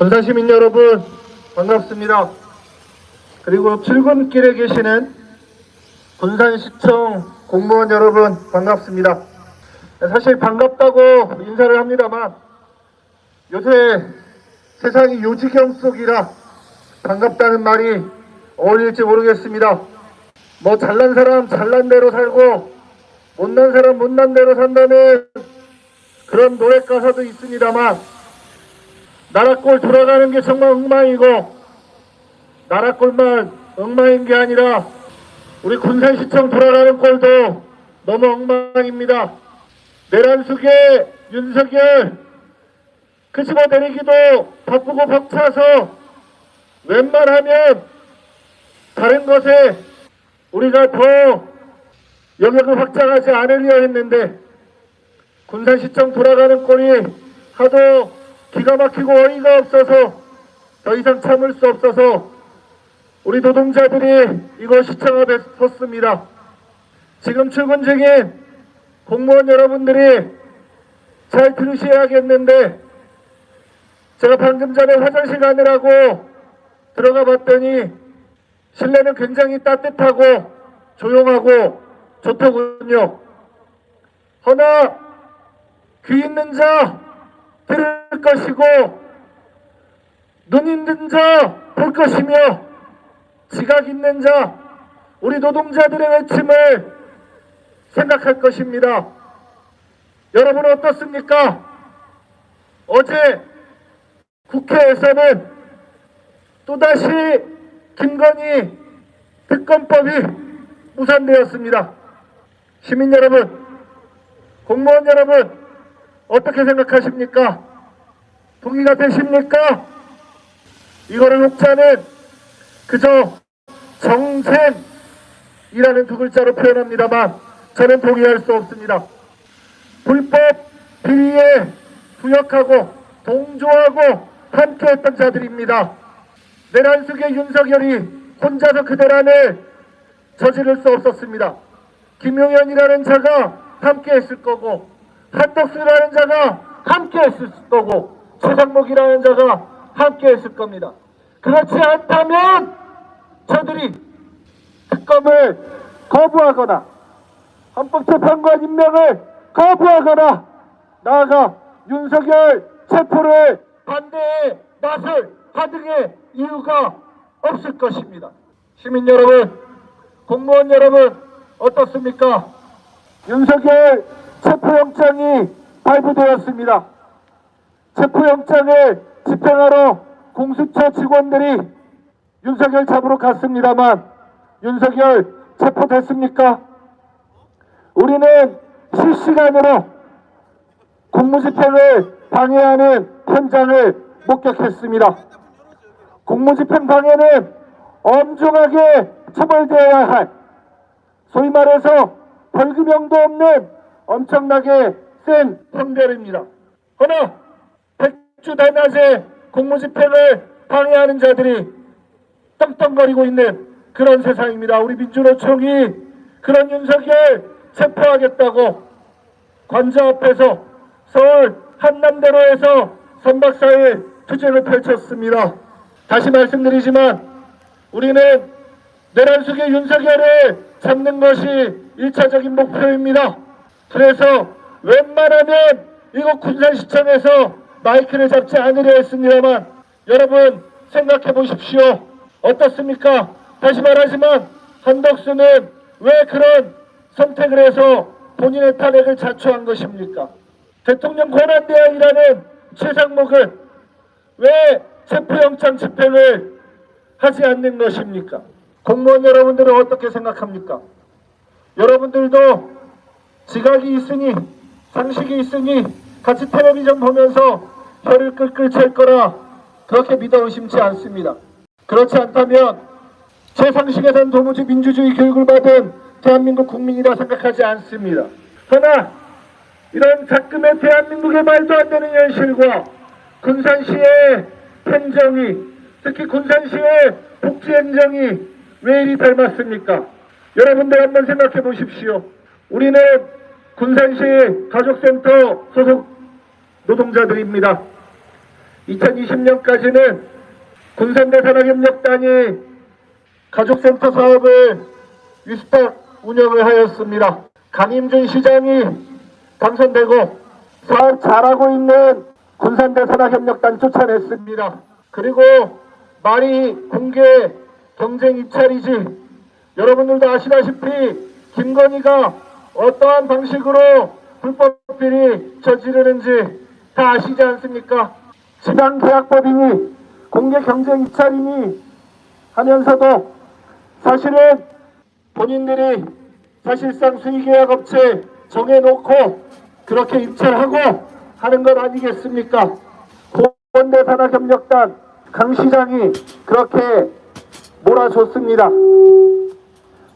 군산시민 여러분 반갑습니다. 그리고 출근길에 계시는 군산시청 공무원 여러분 반갑습니다. 사실 반갑다고 인사를 합니다만 요새 세상이 요지경 속이라 반갑다는 말이 어울릴지 모르겠습니다. 뭐 잘난 사람 잘난 대로 살고 못난 사람 못난 대로 산다는 그런 노래 가사도 있습니다만 나라 꼴 돌아가는 게 정말 엉망이고 나라 꼴만 엉망인 게 아니라 우리 군산시청 돌아가는 꼴도 너무 엉망입니다. 내란숙의 윤석열 그 집어내리기도 바쁘고 벅차서 웬만하면 다른 것에 우리가 더 영역을 확장하지 않으려 했는데 군산시청 돌아가는 꼴이 하도 기가 막히고 어이가 없어서 더 이상 참을 수 없어서 우리 노동자들이 이곳 시청 앞에 섰습니다. 지금 출근 중인 공무원 여러분들이 잘 들으셔야겠는데 제가 방금 전에 화장실 가느라고 들어가 봤더니 실내는 굉장히 따뜻하고 조용하고 좋더군요. 허나 귀 있는 자 들을 것이고 눈 있는 자 볼 것이며 지각 있는 자 우리 노동자들의 외침을 생각할 것입니다. 여러분은 어떻습니까? 어제 국회에서는 또다시 김건희 특검법이 무산되었습니다. 시민 여러분, 공무원 여러분 어떻게 생각하십니까? 동의가 되십니까? 이거를 혹자는 그저 정쟁이라는 두 글자로 표현합니다만 저는 동의할 수 없습니다. 불법 비리에 부역하고 동조하고 함께했던 자들입니다. 내란숙의 윤석열이 혼자서 그 대란을 저지를 수 없었습니다. 김용현이라는 자가 함께했을 거고 한덕수라는 자가 함께했을 거고 최상목이라는 자가 함께했을 겁니다. 그렇지 않다면 저들이 특검을 거부하거나 헌법재판관 임명을 거부하거나 나아가 윤석열 체포를 반대에 나설 하등의 이유가 없을 것입니다. 시민 여러분, 공무원 여러분 어떻습니까? 윤석열 체포영장이 발부되었습니다. 체포영장을 집행하러 공수처 직원들이 윤석열 잡으러 갔습니다만 윤석열 체포됐습니까? 우리는 실시간으로 공무집행을 방해하는 현장을 목격했습니다. 공무집행 방해는 엄중하게 처벌되어야 할 소위 말해서 벌금형도 없는 엄청나게 센 형벌입니다. 허나 백주대낮에 공무집행을 방해하는 자들이 떵떵거리고 있는 그런 세상입니다. 우리 민주노총이 그런 윤석열 체포하겠다고 관저 앞에서 서울 한남대로에서 선박 4일 투쟁을 펼쳤습니다. 다시 말씀드리지만 우리는 내란숙의 윤석열을 잡는 것이 1차적인 목표입니다. 그래서 웬만하면 이곳 군산시청에서 마이크를 잡지 않으려 했습니다만 여러분 생각해 보십시오. 어떻습니까? 다시 말하지만 한덕수는 왜 그런 선택을 해서 본인의 탄핵을 자초한 것입니까? 대통령 권한대행이라는 최상목은 왜 체포영장 집행을 하지 않는 것입니까? 공무원 여러분들은 어떻게 생각합니까? 여러분들도 지각이 있으니 상식이 있으니 같이 텔레비전 보면서 혀를 끌끌 찰 거라 그렇게 믿어 의심치 않습니다. 그렇지 않다면 제 상식에선 도무지 민주주의 교육을 받은 대한민국 국민이라 생각하지 않습니다. 그러나 이런 작금의 대한민국의 말도 안 되는 현실과 군산시의 행정이 특히 군산시의 복지행정이 왜 이리 닮았습니까? 여러분들 한번 생각해 보십시오. 우리는 군산시 가족센터 소속 노동자들입니다. 2020년까지는 군산대산학협력단이 가족센터 사업을 위스탁 운영을 하였습니다. 강임준 시장이 당선되고 사업 잘하고 있는 군산대산학협력단 쫓아냈습니다. 그리고 말이 공개 경쟁 입찰이지, 여러분들도 아시다시피 김건희가 어떠한 방식으로 불법 비리 저지르는지 다 아시지 않습니까? 지방계약법이니 공개 경쟁 입찰이니 하면서도 사실은 본인들이 사실상 수의계약업체 정해놓고 그렇게 입찰하고 하는 것 아니겠습니까? 보건대산학협력단 강 시장이 그렇게 몰아줬습니다.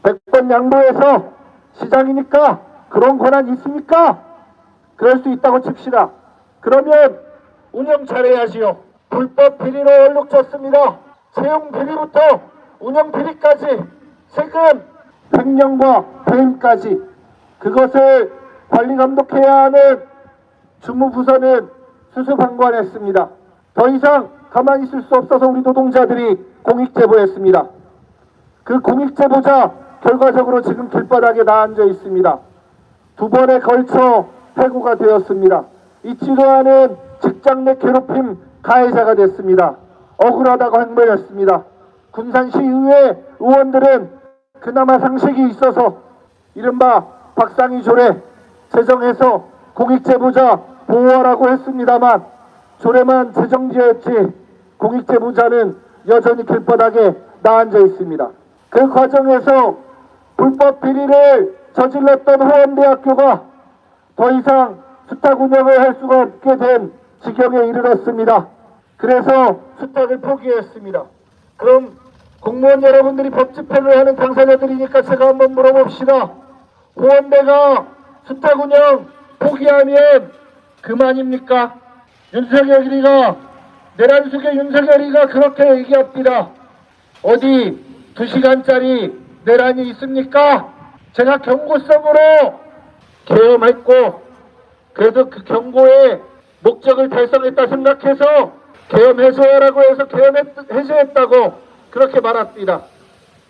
100번 양보해서 시장이니까 그런 권한이 있습니까? 그럴 수 있다고 칩시다. 그러면 운영 잘해야지요. 불법 비리로 얼룩졌습니다. 채용 비리부터 운영 비리까지 세금 횡령과 배임까지 그것을 관리 감독해야 하는 주무부서는 수수방관했습니다. 더 이상 가만히 있을 수 없어서 우리 노동자들이 공익제보했습니다. 그 공익제보자 결과적으로 지금 길바닥에 나앉아 있습니다. 2번에 걸쳐 해고가 되었습니다. 잊지도 않은 직장 내 괴롭힘 가해자가 됐습니다. 억울하다고 행보했습니다. 군산시의회 의원들은 그나마 상식이 있어서 이른바 박상희 조례 제정해서 공익제보자 보호하라고 했습니다만 조례만 제정지었지 공익제보자는 여전히 길바닥에 나앉아 있습니다. 그 과정에서 불법 비리를 저질렀던 호원대학교가 더 이상 수탁 운영을 할 수가 없게 된 지경에 이르렀습니다. 그래서 수탁을 포기했습니다. 그럼 공무원 여러분들이 법 집행을 하는 당사자들이니까 제가 한번 물어봅시다. 호원대가 수탁 운영 포기하면 그만입니까? 윤석열이가 내란숙의 윤석열이가 그렇게 얘기합니다. 어디 2시간짜리 내란이 있습니까? 제가 경고성으로 계엄했고 그래도 그 경고의 목적을 달성했다 생각해서 계엄 해소하라고 해서 계엄 해소했다고 그렇게 말합니다.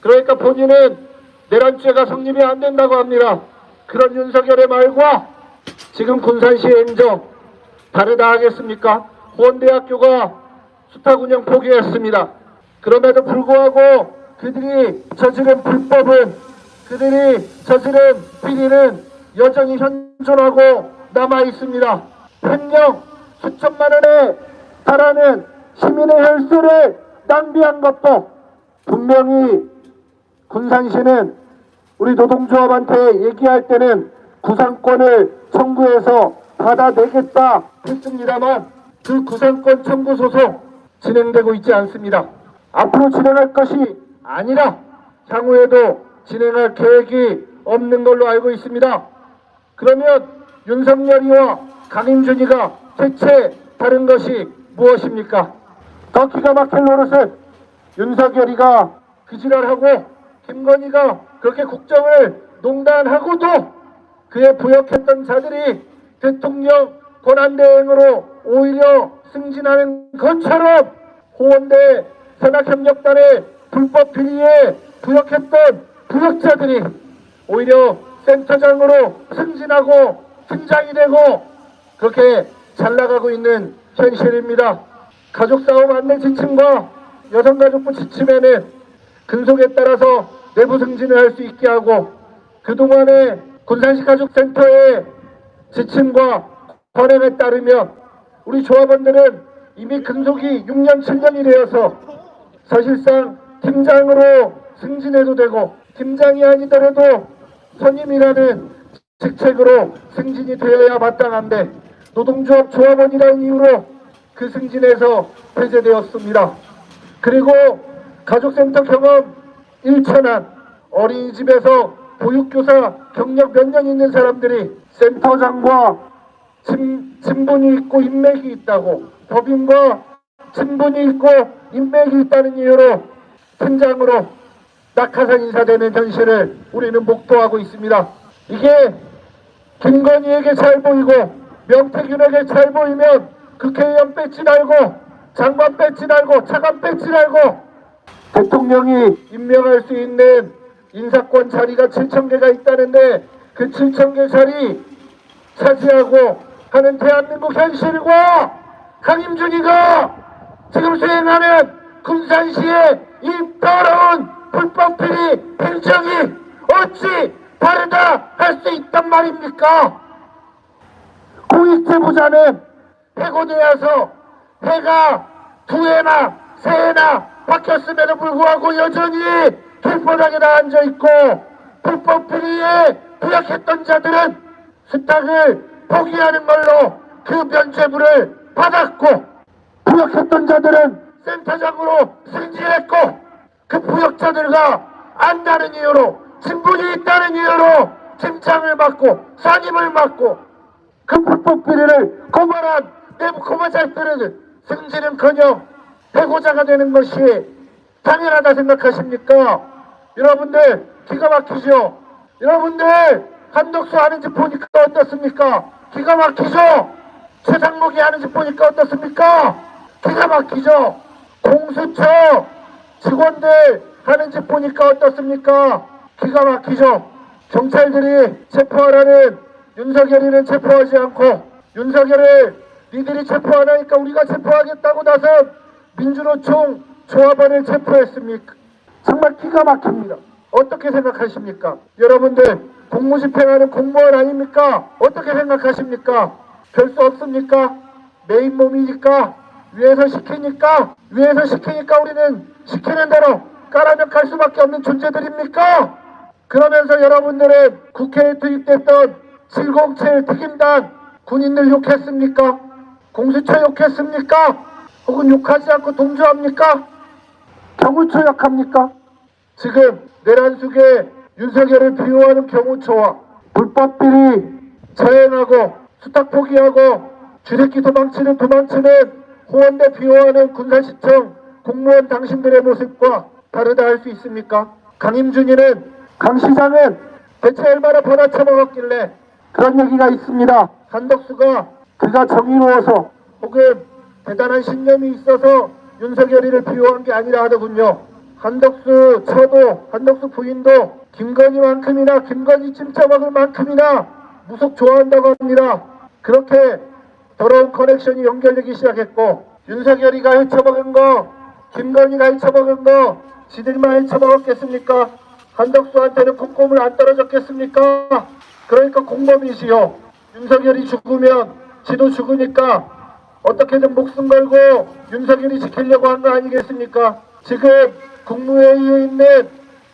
그러니까 본인은 내란죄가 성립이 안 된다고 합니다. 그런 윤석열의 말과 지금 군산시의 행정 다르다 하겠습니까? 호원대학교가 수탁 운영 포기했습니다. 그럼에도 불구하고 그들이 저지른 불법은, 그들이 저지른 비리는 여전히 현존하고 남아 있습니다. 횡령 수천만 원에 달하는 시민의 혈세를 낭비한 것도 분명히 군산시는 우리 노동조합한테 얘기할 때는 구상권을 청구해서 받아내겠다 했습니다만 그 구상권 청구 소송 진행되고 있지 않습니다. 앞으로 진행할 것이 아니라 향후에도 진행할 계획이 없는 걸로 알고 있습니다. 그러면 윤석열이와 강임준이가 대체 다른 것이 무엇입니까? 더 기가 막힐 노릇은 윤석열이가 그 지랄하고 김건희가 그렇게 국정을 농단하고도 그에 부역했던 자들이 대통령 권한대행으로 오히려 승진하는 것처럼 호원대 산학협력단의 불법 비리에 부역했던 부역자들이 오히려 센터장으로 승진하고 팀장이 되고 그렇게 잘 나가고 있는 현실입니다. 가족싸움 안내 지침과 여성가족부 지침에는 근속에 따라서 내부 승진을 할 수 있게 하고 그동안의 군산시 가족센터의 지침과 관행에 따르면 우리 조합원들은 이미 근속이 6년, 7년이 되어서 사실상 팀장으로 승진해도 되고 팀장이 아니더라도 선임이라는 직책으로 승진이 되어야 마땅한데 노동조합 조합원이라는 이유로 그 승진에서 배제되었습니다. 그리고 가족센터 경험 1천안 어린이집에서 보육교사 경력 몇 년 있는 사람들이 센터장과 친분이 있고 인맥이 있다고 법인과 친분이 있고 인맥이 있다는 이유로 팀장으로 낙하산 인사되는 현실을 우리는 목도하고 있습니다. 이게 김건희에게 잘 보이고 명태균에게 잘 보이면 국회의원 뺏지 말고 장관 배지 달고 차관 배지 달고 대통령이 임명할 수 있는 인사권 자리가 7,000개가 있다는데 그 7,000개 자리 차지하고 하는 대한민국 현실과 강임준이가 지금 수행하는 군산시의 이 더러운 불법 비리 행정이 어찌 다르다 할 수 있단 말입니까? 공익제보자는 해고되어서 해가 2해나 3해나 바뀌었음에도 불구하고 여전히 길바닥에 앉아있고 불법 비리에 부역했던 자들은 수탁을 포기하는 걸로 그 면죄부를 받았고 부역했던 자들은 센터장으로 승진했고 그 부역자들과 안다는 이유로 친분이 있다는 이유로 팀장을 맡고 산임을 맡고 그 불법 비리를 고발한 내부 고발자들은 승진은커녕 해고자가 되는 것이 당연하다 생각하십니까? 여러분들 기가 막히죠? 여러분들 한덕수 하는 짓 보니까 어떻습니까? 기가 막히죠? 최상목이 하는 짓 보니까 어떻습니까? 기가 막히죠? 공수처 직원들 하는 짓 보니까 어떻습니까? 기가 막히죠? 경찰들이 체포하라는 윤석열이는 체포하지 않고 윤석열을 니들이 체포 안 하니까 우리가 체포하겠다고 나선 민주노총 조합원을 체포했습니까? 정말 기가 막힙니다. 어떻게 생각하십니까? 여러분들 공무집행하는 공무원 아닙니까? 어떻게 생각하십니까? 별 수 없습니까? 메인 몸이니까 위에서 시키니까 우리는 시키는 대로 까라면 갈 수밖에 없는 존재들입니까? 그러면서 여러분들은 국회에 투입됐던 707 특임단 군인들 욕했습니까? 공수처 욕했습니까? 혹은 욕하지 않고 동조합니까? 경호처 욕합니까? 지금 내란 속에 윤석열을 비호하는 경호처와 불법 비리 자행하고 수탁 포기하고 쥐새끼 도망치는 호원대 비호하는 군산시청 공무원 당신들의 모습과 다르다 할 수 있습니까? 강임준이는 강 시장은 대체 얼마나 받아쳐먹었길래 그런 얘기가 있습니다. 한덕수가 그가 정의로워서 혹은 대단한 신념이 있어서 윤석열이를 비호한 게 아니라 하더군요. 한덕수 처도 한덕수 부인도 김건희만큼이나 김건희 찜쪄먹을 만큼이나 무속 좋아한다고 합니다. 그렇게 더러운 커넥션이 연결되기 시작했고 윤석열이가 헤쳐먹은 거 김건희가 헤쳐먹은 거 지들만 헤쳐먹었겠습니까? 한덕수한테는 콩고물 안 떨어졌겠습니까? 그러니까 공범이시요. 윤석열이 죽으면 지도 죽으니까 어떻게든 목숨 걸고 윤석열이 지키려고 한 거 아니겠습니까? 지금 국무회의에 있는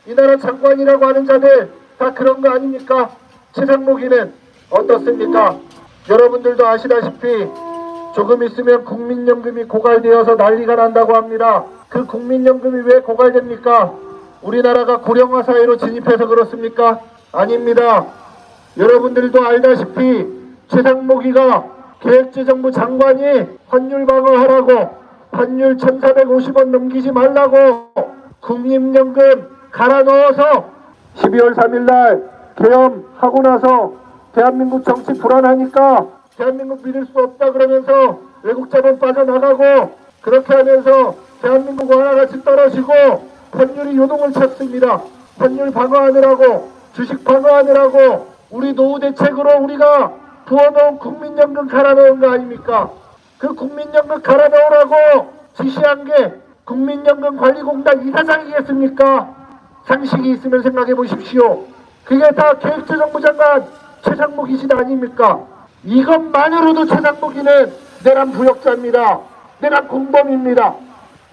이 나라 장관이라고 하는 자들 다 그런 거 아닙니까? 최상목이는 어떻습니까? 여러분들도 아시다시피 조금 있으면 국민연금이 고갈되어서 난리가 난다고 합니다. 그 국민연금이 왜 고갈됩니까? 우리나라가 고령화 사회로 진입해서 그렇습니까? 아닙니다. 여러분들도 알다시피 최상목이가 계획재정부 장관이 환율 방어하라고 환율 1,450원 넘기지 말라고 국민연금 갈아 넣어서 12월 3일날 계엄하고 나서 대한민국 정치 불안하니까 대한민국 믿을 수 없다 그러면서 외국 자본 빠져나가고 그렇게 하면서 대한민국 원화가치 떨어지고 환율이 요동을 쳤습니다. 환율 방어하느라고 주식 방어하느라고 우리 노후 대책으로 우리가 부어놓은 국민연금 갈아 넣은 거 아닙니까? 그 국민연금 갈아 넣으라고 지시한 게 국민연금관리공단 이사장이겠습니까? 상식이 있으면 생각해 보십시오. 그게 다 계획재정부 장관 최상목이신 아닙니까? 이것만으로도 최상목이는 내란 부역자입니다. 내란 공범입니다.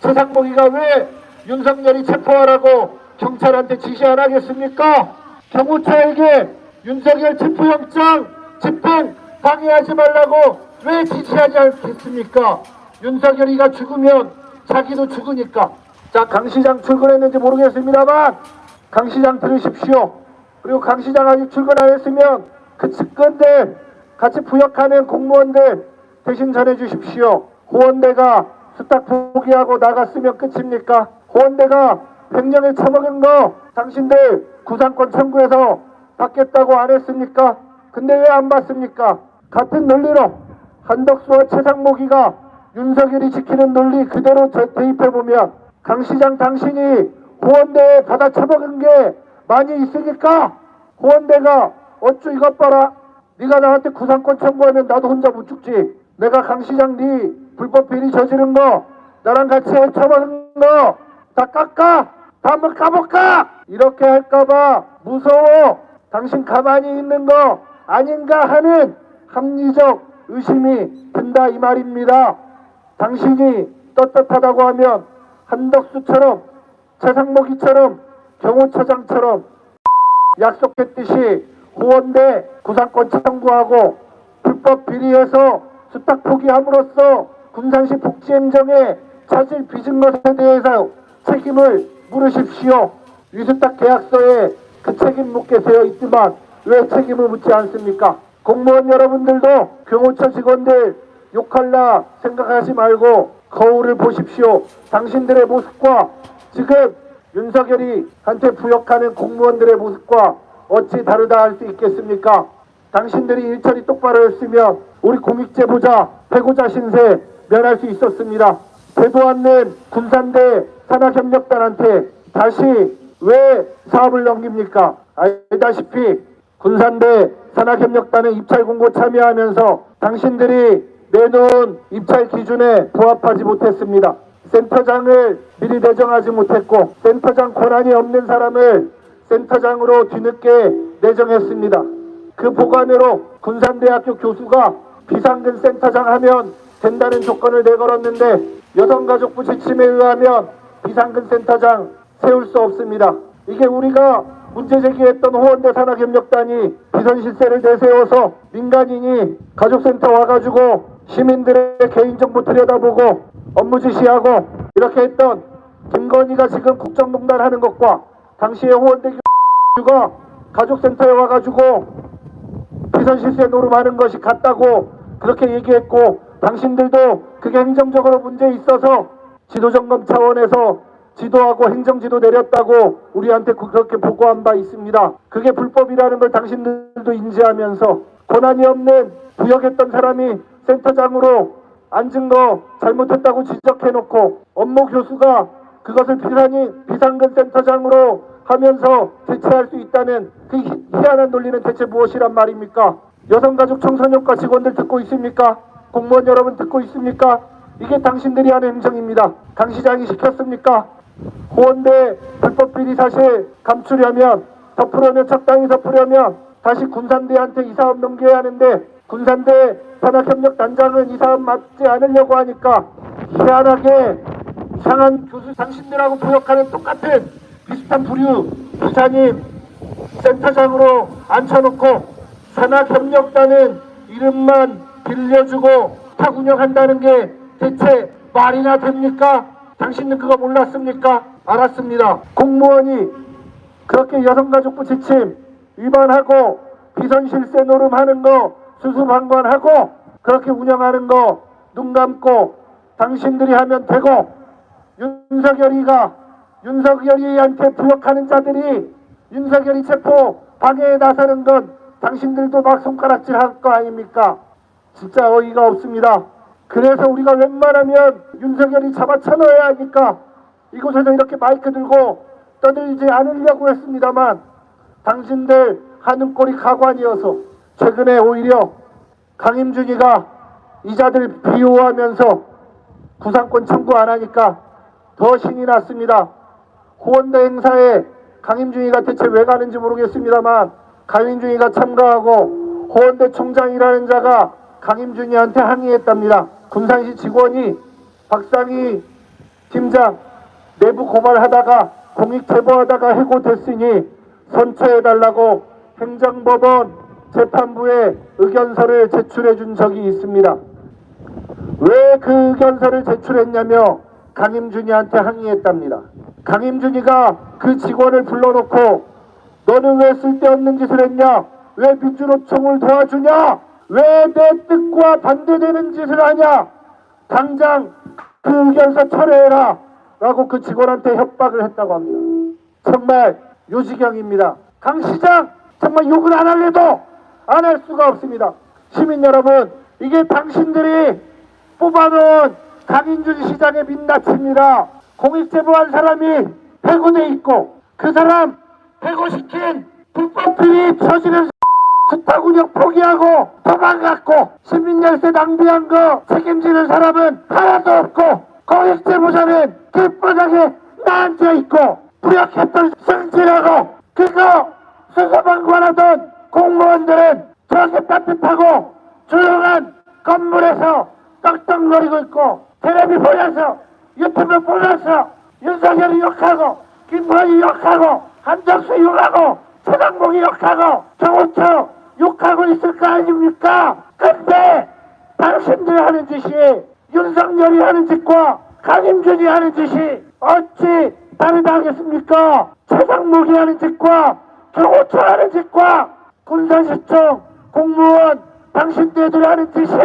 최상목이가 왜 윤석열이 체포하라고 경찰한테 지시 안 하겠습니까? 경호처에게 윤석열 체포영장 집행 방해하지 말라고 왜 지시하지 않겠습니까? 윤석열이가 죽으면 자기도 죽으니까. 자, 강 시장 출근했는지 모르겠습니다만 강 시장 들으십시오. 그리고 강 시장 아직 출근 안 했으면 그 측근들 같이 부역하는 공무원들 대신 전해주십시오. 호원대가 수탁 포기하고 나갔으면 끝입니까? 호원대가 횡령에 처먹은 거 당신들 구상권 청구해서 받겠다고 안 했습니까? 근데 왜 안 받습니까? 같은 논리로 한덕수와 최상목이가 윤석열이 지키는 논리 그대로 대입해보면 강 시장 당신이 호원대에 받아쳐먹은 게 많이 있으니까 호원대가 어쭈 이것 봐라. 네가 나한테 구상권 청구하면 나도 혼자 못 죽지. 내가 강 시장 네 불법 비리 저지른 거 나랑 같이 헤쳐먹은 거 다 깎아. 다 한번 까볼까. 이렇게 할까봐 무서워. 당신 가만히 있는 거 아닌가 하는 합리적 의심이 든다 이 말입니다. 당신이 떳떳하다고 하면 한덕수처럼 최상목이처럼 경호처장처럼 약속했듯이 호원대 구상권 청구하고 불법 비리해서 수탁 포기함으로써 군산시 복지행정에 차질 빚은 것에 대해서 책임을 물으십시오. 위수탁 계약서에 그 책임 묻게 되어 있지만 왜 책임을 묻지 않습니까? 공무원 여러분들도 경호처 직원들 욕할라 생각하지 말고 거울을 보십시오. 당신들의 모습과 지금 윤석열이 한테 부역하는 공무원들의 모습과 어찌 다르다 할 수 있겠습니까? 당신들이 일처리 똑바로 했으면 우리 공익제보자 패고자 신세 면할 수 있었습니다. 되도 않는 군산대 산하협력단한테 다시 왜 사업을 넘깁니까? 알다시피 군산대 산하협력단의 입찰 공고 참여하면서 당신들이 내놓은 입찰 기준에 부합하지 못했습니다. 센터장을 미리 내정하지 못했고 센터장 권한이 없는 사람을 센터장으로 뒤늦게 내정했습니다. 그 보관으로 군산대학교 교수가 비상근 센터장 하면 된다는 조건을 내걸었는데 여성가족부 지침에 의하면 비상근 센터장 세울 수 없습니다. 이게 우리가 문제 제기했던 호원대 산하협력단이 비선실세를 내세워서 민간인이 가족센터 와가지고 시민들의 개인정보 들여다보고 업무 지시하고 이렇게 했던 김건희가 지금 국정농단 하는 것과 당시에 호원대 교수가 가족센터에 와가지고 비선실세 노름하는 것이 같다고 그렇게 얘기했고 당신들도 그게 행정적으로 문제 있어서 지도점검 차원에서 지도하고 행정지도 내렸다고 우리한테 그렇게 보고한 바 있습니다. 그게 불법이라는 걸 당신들도 인지하면서 권한이 없는 부역했던 사람이 센터장으로 앉은 거 잘못했다고 지적해놓고 업무 교수가 그것을 비상근 센터장으로 하면서 대체할 수 있다는 그 희한한 논리는 대체 무엇이란 말입니까? 여성가족 청소년과 직원들 듣고 있습니까? 공무원 여러분 듣고 있습니까? 이게 당신들이 하는 행정입니다. 강 시장이 시켰습니까? 호원대 불법 비리 사실 감추려면 덮으려면 적당히 덮으려면 다시 군산대한테 이 사업 넘겨야 하는데 군산대 산학협력단장은 이 사업 맡지 않으려고 하니까 희한하게 이상한 교수 당신들하고 부역하는 똑같은 비슷한 부류 부사님 센터장으로 앉혀놓고 산학협력단은 이름만 빌려주고 탁 운영한다는 게 대체 말이나 됩니까? 당신은 그거 몰랐습니까? 알았습니다. 공무원이 그렇게 여성가족부 지침 위반하고 비선실세 노름하는 거 수수방관하고 그렇게 운영하는 거 눈 감고 당신들이 하면 되고 윤석열이한테 부역하는 자들이 윤석열이 체포 방해에 나서는 건 당신들도 막 손가락질 할 거 아닙니까? 진짜 어이가 없습니다. 그래서 우리가 웬만하면 윤석열이 잡아쳐넣어야 하니까 이곳에서 이렇게 마이크 들고 떠들지 않으려고 했습니다만 당신들 하는 꼴이 가관이어서 최근에 오히려 강임준이가 이자들 비호하면서 구상권 청구 안 하니까 더 신이 났습니다. 호원대 행사에 강임준이가 대체 왜 가는지 모르겠습니다만 강임준이가 참가하고 호원대 총장이라는 자가 강임준이한테 항의했답니다. 군산시 직원이 박상희 팀장 내부 고발하다가 공익제보하다가 해고됐으니 선처해달라고 행정법원 재판부에 의견서를 제출해 준 적이 있습니다. 왜 그 의견서를 제출했냐며 강임준이한테 항의했답니다. 강임준이가 그 직원을 불러놓고 너는 왜 쓸데없는 짓을 했냐? 왜 민주노총을 도와주냐? 왜 내 뜻과 반대되는 짓을 하냐? 당장 그 의견서 철회해라 라고 그 직원한테 협박을 했다고 합니다. 정말 요지경입니다. 강 시장 정말 욕을 안 할래도 안 할 수가 없습니다. 시민 여러분, 이게 당신들이 뽑아놓은 강인준 시장의 민낯입니다. 공익제보한 사람이 해고돼 있고 그 사람 해고시킨 불법 비리 저지른 수탁운영 포기하고 도망갔고 시민열세 낭비한 거 책임지는 사람은 하나도 없고 공익제보자는 길바닥에 나앉아 있고 부역했던 승진하고 그거 수소방관하던 공무원들은 저렇게 따뜻하고 조용한 건물에서 떡떡거리고 있고 텔레비 보면서 유튜브 보면서 윤석열이 욕하고 김건희 욕하고 한덕수 욕하고 최상봉이 욕하고 정호철 욕하고 있을 거 아닙니까? 근데 당신들이 하는 짓이 윤석열이 하는 짓과 강임준이 하는 짓이 어찌 다르다 하겠습니까? 최상목이 하는 짓과 정호철 하는 짓과 군산시청 공무원 당신들이 하는 짓이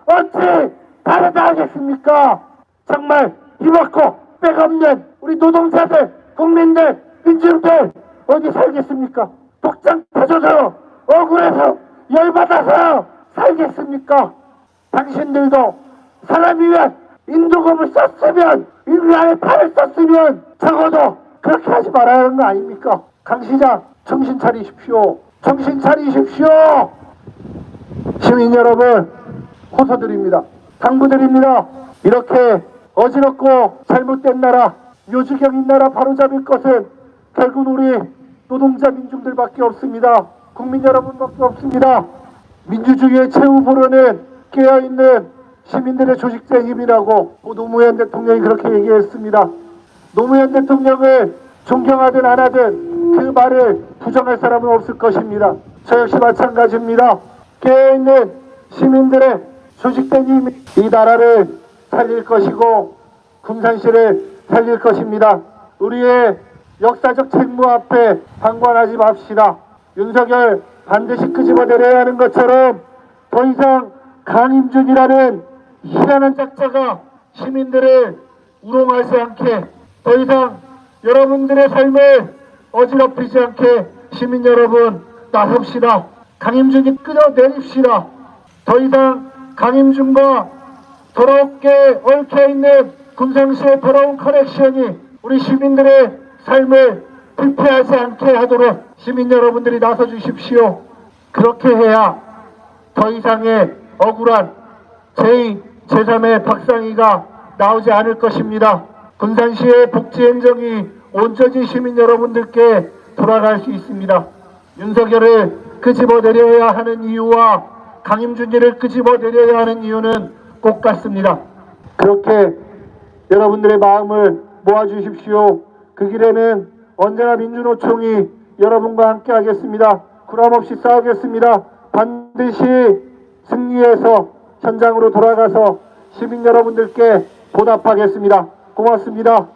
어찌 다르다 하겠습니까? 정말 힘없고 빽없는 우리 노동자들, 국민들, 민중들 어디 살겠습니까? 독장 터져서 억울해서 열받아서 살겠습니까? 당신들도 사람이면 인도검을 썼으면 인간의 팔을 썼으면 적어도 그렇게 하지 말아야 하는 거 아닙니까? 강 시장 정신 차리십시오. 정신 차리십시오. 시민 여러분 호소드립니다. 당부드립니다. 이렇게 어지럽고 잘못된 나라, 묘지경인 나라 바로잡을 것은 결국 우리 노동자 민중들밖에 없습니다. 국민 여러분밖에 없습니다. 민주주의의 최후 보루는 깨어있는 시민들의 조직적 힘이라고 노무현 대통령이 그렇게 얘기했습니다. 노무현 대통령을 존경하든 안 하든 그 말을 부정할 사람은 없을 것입니다. 저 역시 마찬가지입니다. 깨어있는 시민들의 조직된 힘이 이 나라를 살릴 것이고 군산시를 살릴 것입니다. 우리의 역사적 책무 앞에 방관하지 맙시다. 윤석열 반드시 끄집어내려야 하는 것처럼 더 이상 강임준이라는 희한한 작자가 시민들을 우롱하지 않게 더 이상 여러분들의 삶을 어지럽히지 않게 시민 여러분 나섭시다. 강임준이 끊어내립시다. 더 이상 강임준과 더럽게 얽혀있는 군산시의 더러운 커넥션이 우리 시민들의 삶을 불쾌하지 않게 하도록 시민 여러분들이 나서 주십시오. 그렇게 해야 더 이상의 억울한 제2, 제3의 박상희가 나오지 않을 것입니다. 군산시의 복지행정이 온전히 시민 여러분들께 돌아갈 수 있습니다. 윤석열을 끄집어내려야 하는 이유와 강임준이를 끄집어내려야 하는 이유는 똑같습니다. 그렇게 여러분들의 마음을 모아주십시오. 그 길에는 언제나 민주노총이 여러분과 함께 하겠습니다. 구람없이 싸우겠습니다. 반드시 승리해서 현장으로 돌아가서 시민 여러분들께 보답하겠습니다. 고맙습니다.